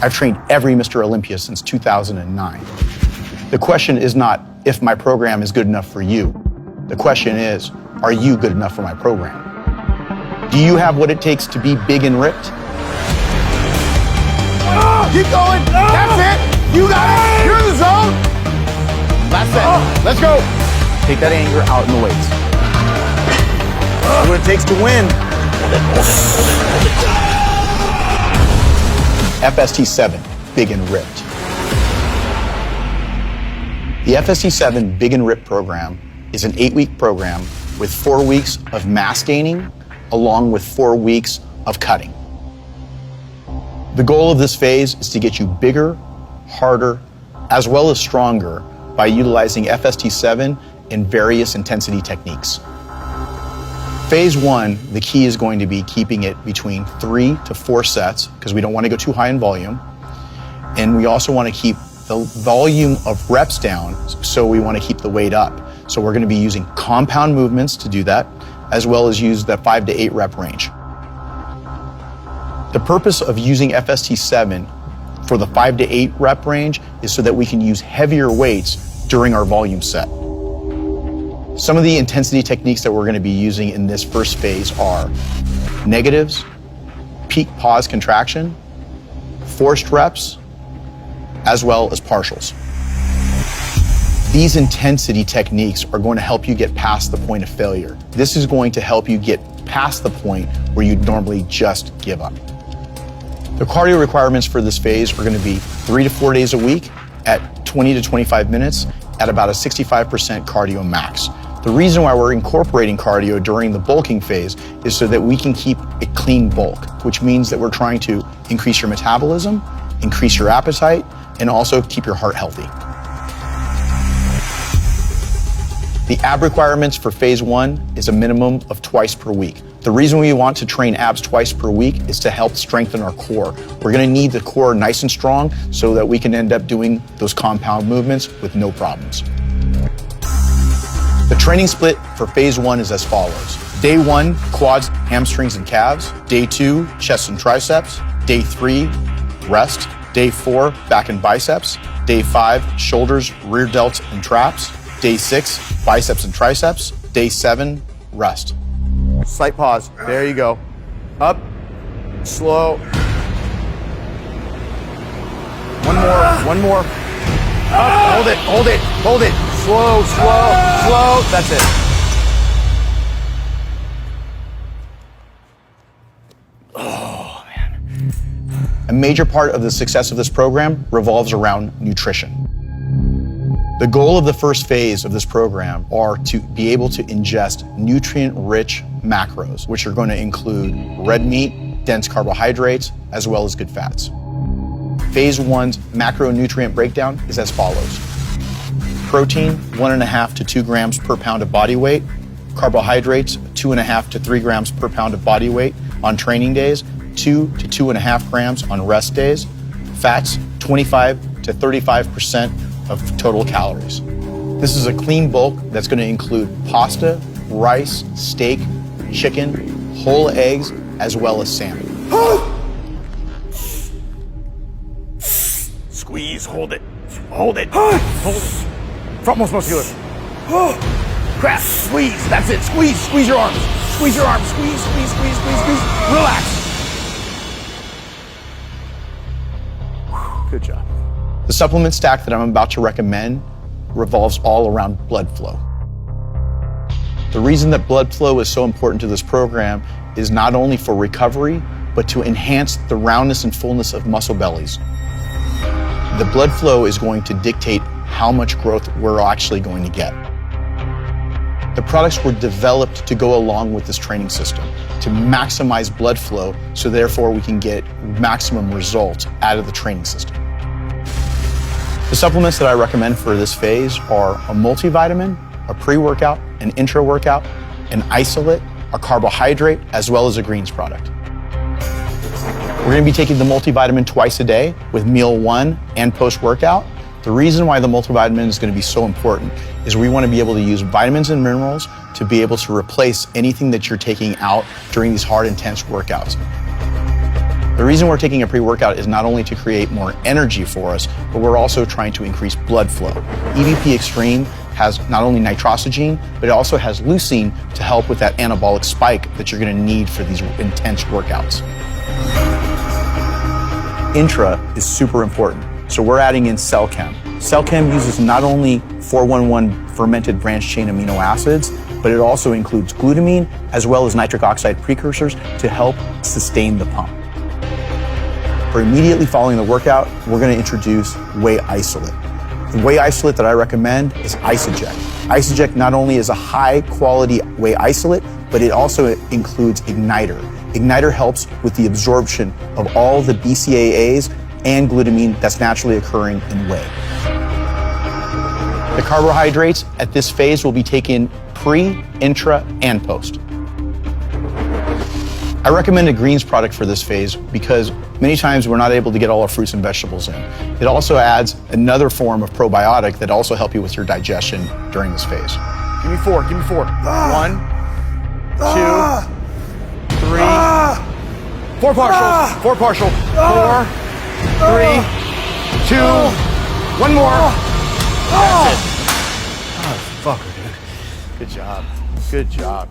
I've trained every Mr. Olympia since 2009. The question is not if my program is good enough for you. The question is, are you good enough for my program? Do you have what it takes to be big and ripped? Keep going. That's it. You got it. You're in the zone. That's it. Let's go. Take that anger out in the weights. That's what it takes to win. FST-7, Big and Ripped. The FST-7 Big and Ripped program is an 8-week program with 4 weeks of mass gaining along with 4 weeks of cutting. The goal of this phase is to get you bigger, harder, as well as stronger by utilizing FST-7 in various intensity techniques. Phase 1, the key is going to be keeping it between 3 to 4 sets because we don't want to go too high in volume. And we also want to keep the volume of reps down, so we want to keep the weight up. So we're going to be using compound movements to do that, as well as use the 5 to 8 rep range. The purpose of using FST-7 for the 5 to 8 rep range is so that we can use heavier weights during our volume set. Some of the intensity techniques that we're going to be using in this first phase are negatives, peak pause contraction, forced reps, as well as partials. These intensity techniques are going to help you get past the point of failure. This is going to help you get past the point where you'd normally just give up. The cardio requirements for this phase are going to be 3 to 4 days a week at 20 to 25 minutes at about a 65% cardio max. The reason why we're incorporating cardio during the bulking phase is so that we can keep a clean bulk, which means that we're trying to increase your metabolism, increase your appetite, and also keep your heart healthy. The ab requirements for phase 1 is a minimum of twice per week. The reason we want to train abs twice per week is to help strengthen our core. We're going to need the core nice and strong so that we can end up doing those compound movements with no problems. The training split for phase 1 is as follows. Day 1, quads, hamstrings, and calves. Day 2, chest and triceps. Day 3, rest. Day 4, back and biceps. Day 5, shoulders, rear delts, and traps. Day 6, biceps and triceps. Day 7, rest. Slight pause. There you go. Up. Slow. One more. Up. Hold it. Slow. That's it. Oh, man. A major part of the success of this program revolves around nutrition. The goal of the first phase of this program are to be able to ingest nutrient-rich macros, which are going to include red meat, dense carbohydrates, as well as good fats. Phase 1's macronutrient breakdown is as follows. Protein, 1.5 to 2 grams per pound of body weight. Carbohydrates, 2.5 to 3 grams per pound of body weight on training days, 2 to 2.5 grams on rest days. Fats, 25 to 35% of total calories. This is a clean bulk that's going to include pasta, rice, steak, chicken, whole eggs, as well as salmon. Squeeze, hold it. Frontmost muscular. Crap, squeeze, that's it. Squeeze your arms. Squeeze. Relax. Good job. The supplement stack that I'm about to recommend revolves all around blood flow. The reason that blood flow is so important to this program is not only for recovery, but to enhance the roundness and fullness of muscle bellies. The blood flow is going to dictate how much growth we're actually going to get. The products were developed to go along with this training system to maximize blood flow, so therefore we can get maximum results out of the training system. The supplements that I recommend for this phase are a multivitamin, a pre-workout, an intra-workout, an isolate, a carbohydrate, as well as a greens product. We're going to be taking the multivitamin twice a day with meal 1 and post-workout. The reason why the multivitamin is going to be so important is we want to be able to use vitamins and minerals to be able to replace anything that you're taking out during these hard, intense workouts. The reason we're taking a pre-workout is not only to create more energy for us, but we're also trying to increase blood flow. EVP Extreme has not only nitrosogene, but it also has leucine to help with that anabolic spike that you're going to need for these intense workouts. Intra is super important, so we're adding in CellChem. CellChem uses not only 411 fermented branched chain amino acids, but it also includes glutamine as well as nitric oxide precursors to help sustain the pump. For immediately following the workout, we're going to introduce whey isolate. The whey isolate that I recommend is Isoject. Isoject not only is a high quality whey isolate, but it also includes Igniter. Igniter helps with the absorption of all the BCAAs and glutamine that's naturally occurring in whey. The carbohydrates at this phase will be taken pre, intra, and post. I recommend a greens product for this phase because many times we're not able to get all our fruits and vegetables in. It also adds another form of probiotic that also help you with your digestion during this phase. Give me four. 1, 2, 3, 4 partials, 4 partial, 4, 3, 2, 1 more. That's it. Oh, fucker, dude. Good job. Good job.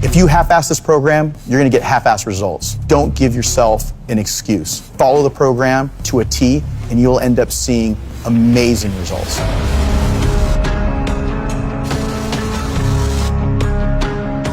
If you half-ass this program, you're gonna get half-ass results. Don't give yourself an excuse. Follow the program to a T, and you'll end up seeing amazing results.